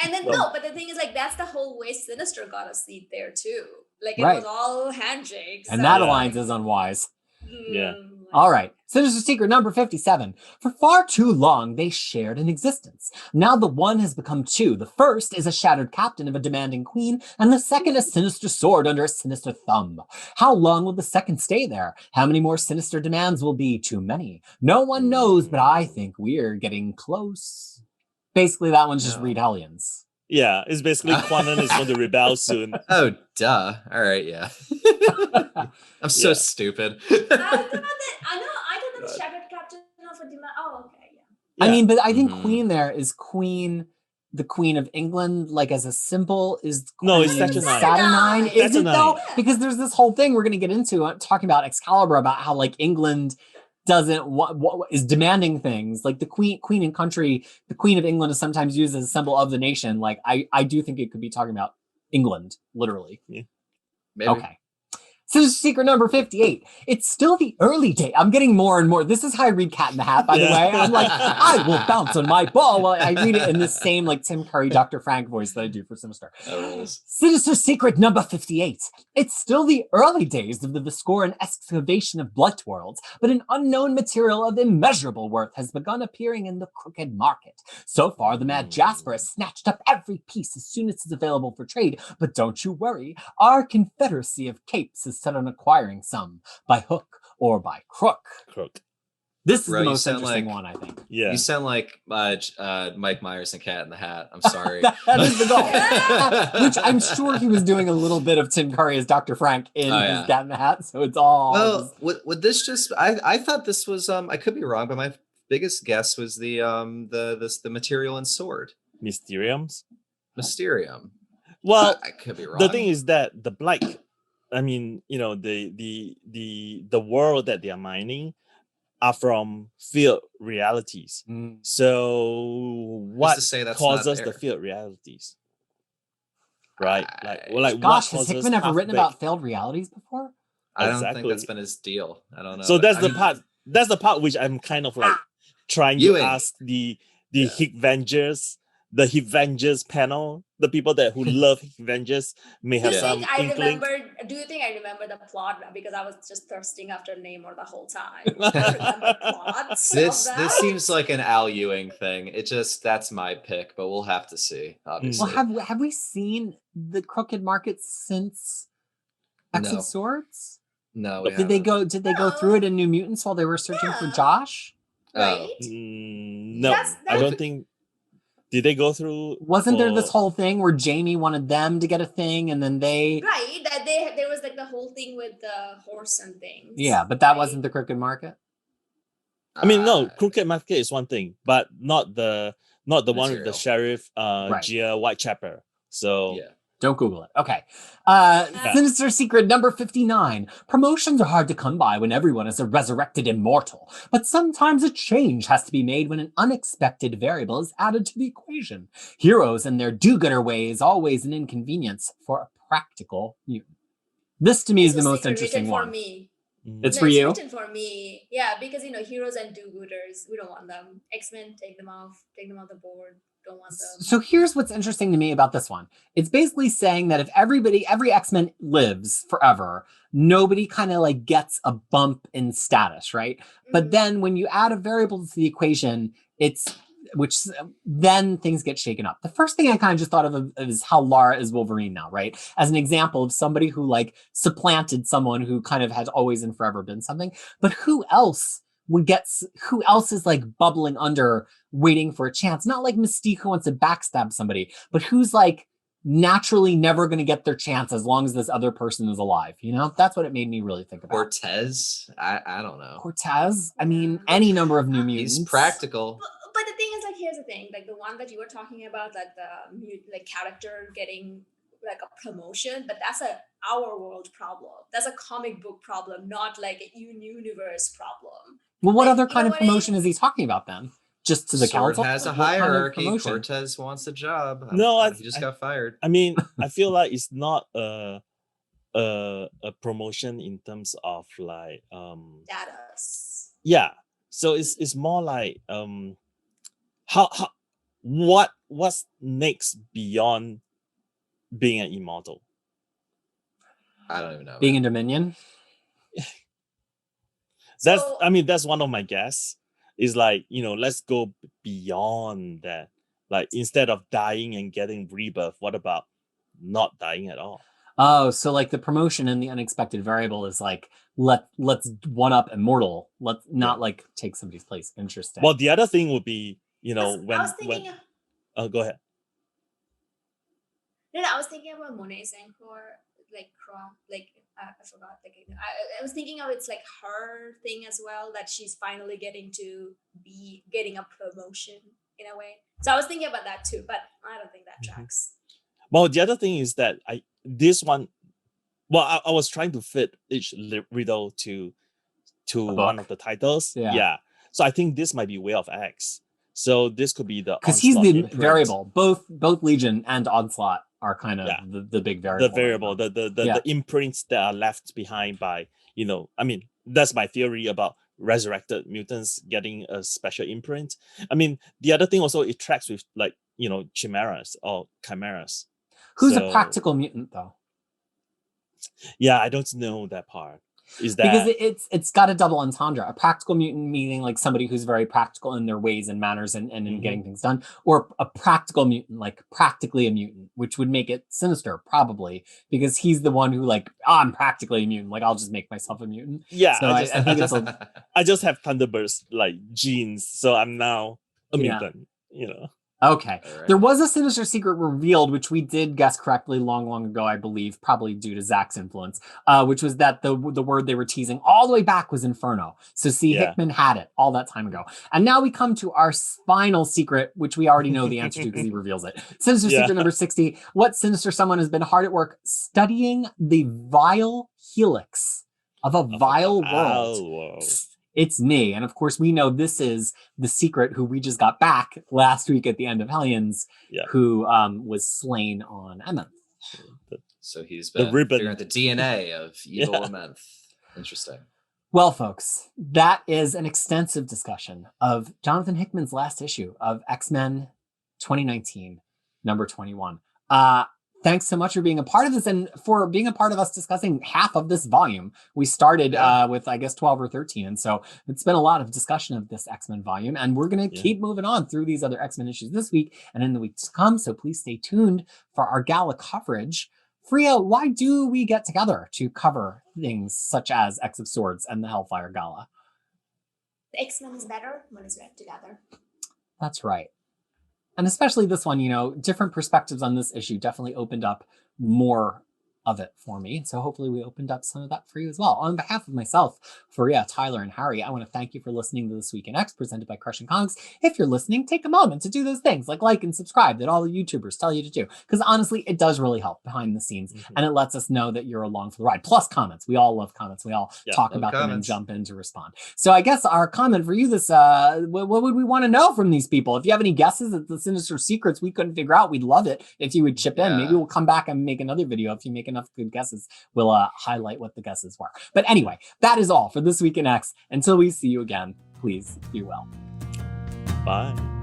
And then Well- no, but the thing is, like, that's the whole way Sinister got a seat there too. Like it Right. was all handshakes. And that Yeah. alliance is unwise. Yeah. All right. Sinister Secret number 57. For far too long, they shared an existence. Now the one has become two. The first is a shattered captain of a demanding queen, and the second a sinister sword under a sinister thumb. How long will the second stay there? How many more sinister demands will be too many? No one knows, but I think we're getting close. Basically, that one's just No. Reed Hellions. Yeah, it's basically Quanon is going to rebel soon. Oh, duh. All right, yeah. I'm so Yeah. stupid. I thought that the shattered captain of a demand. Oh, okay, yeah. I Yeah. mean, but I think Mhm. queen there is the Queen of England, like as a symbol, is No, it's Queen Saturnine. Saturnine. Is it though? Saturnine. Because there's this whole thing we're going to get into talking about Excalibur, about how like England doesn't what is demanding things. Like the queen and country, the Queen of England is sometimes used as a symbol of the nation. Like I do think it could be talking about England, literally. Maybe. Okay. Sinister Secret number 58. It's still the early day. I'm getting more and more. This is how I read Cat in the Hat, by the Yeah. way. I'm like, I will bounce on my ball while I read it in this same like Tim Curry, Dr. Frank voice that I do for Sinister. That rules. Sinister Secret number 58. It's still the early days of the Viscoran excavation of Blight Worlds, but an unknown material of immeasurable worth has begun appearing in the crooked market. So far, the Mad Jasper has snatched up every piece as soon as it's available for trade, but don't you worry, our Confederacy of Capes is set on acquiring some, by hook or by crook. Crook. This is Bro, the you most sound interesting like- one, I think. Yeah. You sound like Mike Myers and Cat in the Hat. I'm sorry. That is the goal. Which I'm sure he was doing a little bit of Tim Curry as Dr. Frank in Oh, his yeah. Cat in the Hat, so it's all Well, just- would this just? I thought this was. I could be wrong, but my biggest guess was the material and sword, Mysteriums. Mysterium. Well, I could be wrong. the thing is that the Blight, I mean, you know, the world that they are mining are from field realities. Mm. So Who's what to say that's not causes the there? field realities? Right? Like what Gosh, has causes Hickman ever written half-baked- about failed realities before? I don't think Exactly. that's been his deal. I don't know. So but that's I the mean, part. That's the part which I'm kind of like trying to Ewing. ask the Yeah. Hickvengers, the Hickvengers panel, the people that who love Hickvengers may Do have you some think I inkling. remember? Do you think I remember the plot? Because I was just thirsting after Namor the whole time. I don't remember plots. This of this that. seems like an Al Ewing thing. It just that's my pick, but we'll have to see. Obviously, Well, have we seen the crooked market since X No. of Swords? no. We Did they haven't. go through it in New Mutants while they were searching for Yeah. Josh? right? No, That's- I don't that's- think. Did they go through? Wasn't there this for- whole thing where Jamie wanted them to get a thing and then they Right. That there was like the whole thing with the horse and things. Yeah, but that right? wasn't the crooked market. I mean, no, Uh, crooked market is one thing, but not the not the one with the material. sheriff, Right. Gia Whitechapel. So Yeah. Don't Google it. Okay. Yeah. Sinister Secret number 59. Promotions are hard to come by when everyone is a resurrected immortal, but sometimes a change has to be made when an unexpected variable is added to the equation. Heroes and their do-gooder ways always an inconvenience for a practical mutant. This to me is the most interesting for one. me. It's No, for it's you? written for me. Yeah, because heroes and do-gooders, we don't want them. X-Men, take them off the board. Don't want them. So here's what's interesting to me about this one. It's basically saying that if every X-Men lives forever, nobody kind of like gets a bump in status, right? But then when you add a variable to the equation, then things get shaken up. The first thing I kind of just thought of is how Lara is Wolverine now, right? As an example of somebody who like supplanted someone who kind of has always and forever been something. But who else is like bubbling under waiting for a chance? Not like Mystique who wants to backstab somebody, but who's like naturally never going to get their chance as long as this other person is alive. That's what it made me really think about. Cortez? I don't know. Cortez? I mean, any number of new mutants. He's practical. But the thing is, like, here's the thing, like the one that you were talking about, like the character getting like a promotion, but that's our world problem. That's a comic book problem, not like a universe problem. Well, what other kind of promotion is he talking about then? Just to the Sword council? has a What kind of hierarchy. promotion? Cortez wants a job. He just got fired. I mean, I feel like it's not a promotion in terms of like status. Yeah. So it's more like what's next beyond being an immortal? I don't even know. Being in Dominion? That's one of my guess. Is like, let's go beyond that. Like, instead of dying and getting rebirth, what about not dying at all? Oh, so like the promotion and the unexpected variable is like, let's one up immortal. Let's not like take somebody's place. Interesting. Well, the other thing would be, I was thinking go ahead. No, I was thinking about Monet Sankor, I forgot. I was thinking of it's like her thing as well, that she's finally getting a promotion in a way. So I was thinking about that too, but I don't think that tracks. Well, the other thing is that I was trying to fit each riddle to one of the titles. Yeah. So I think this might be Way of X. So this could be because he's the variable. Both Legion and Onslaught are kind of the big variable. The variable, the imprints that are left behind by, I mean, that's my theory about resurrected mutants getting a special imprint. I mean, the other thing also, it tracks with like, chimeras or chimeras. Who's a practical mutant though? Yeah, I don't know that part. Is that because it's got a double entendre. A practical mutant meaning like somebody who's very practical in their ways and manners and in getting things done, or a practical mutant, like practically a mutant, which would make it Sinister probably, because he's the one who like, I'm practically a mutant, like I'll just make myself a mutant. Yeah, so I think I just have Thunderbird's like genes, so I'm now a mutant. Okay. Right. There was a Sinister Secret revealed, which we did guess correctly long ago, I believe, probably due to Zach's influence, which was that the word they were teasing all the way back was Inferno. So Hickman had it all that time ago. And now we come to our final secret, which we already know the answer to because he reveals it. Sinister Secret number 60. What sinister someone has been hard at work studying the vile helix of a vile world. It's me. And of course, we know this is the Secret, who we just got back last week at the end of Hellions, who was slain on Amenth. So he's been figuring out the DNA of evil Amenth. Interesting. Well, folks, that is an extensive discussion of Jonathan Hickman's last issue of X-Men 2019, number 21. Thanks so much for being a part of this and for being a part of us discussing half of this volume. We started with, I guess, 12 or 13. And so it's been a lot of discussion of this X-Men volume. And we're going to keep moving on through these other X-Men issues this week and in the weeks to come. So please stay tuned for our Gala coverage. Fariha, why do we get together to cover things such as X of Swords and the Hellfire Gala? The X-Men is better when it's read together. That's right. And especially this one, different perspectives on this issue definitely opened up more of it for me. And so hopefully we opened up some of that for you as well. On behalf of myself, Fariha, Tyler, and Harry, I want to thank you for listening to This Week in X presented by Crushing Comics. If you're listening, take a moment to do those things like and subscribe that all the YouTubers tell you to do. Because honestly, it does really help behind the scenes and it lets us know that you're along for the ride. Plus comments. We all love comments. We all talk about them and jump in to respond. So I guess our comment for you this, what would we want to know from these people? If you have any guesses at the Sinister secrets we couldn't figure out, we'd love it if you would chip in. Maybe we'll come back and make another video. If you make enough good guesses, we'll highlight what the guesses were. But anyway, that is all for This Week in X. Until we see you again, please be well. Bye.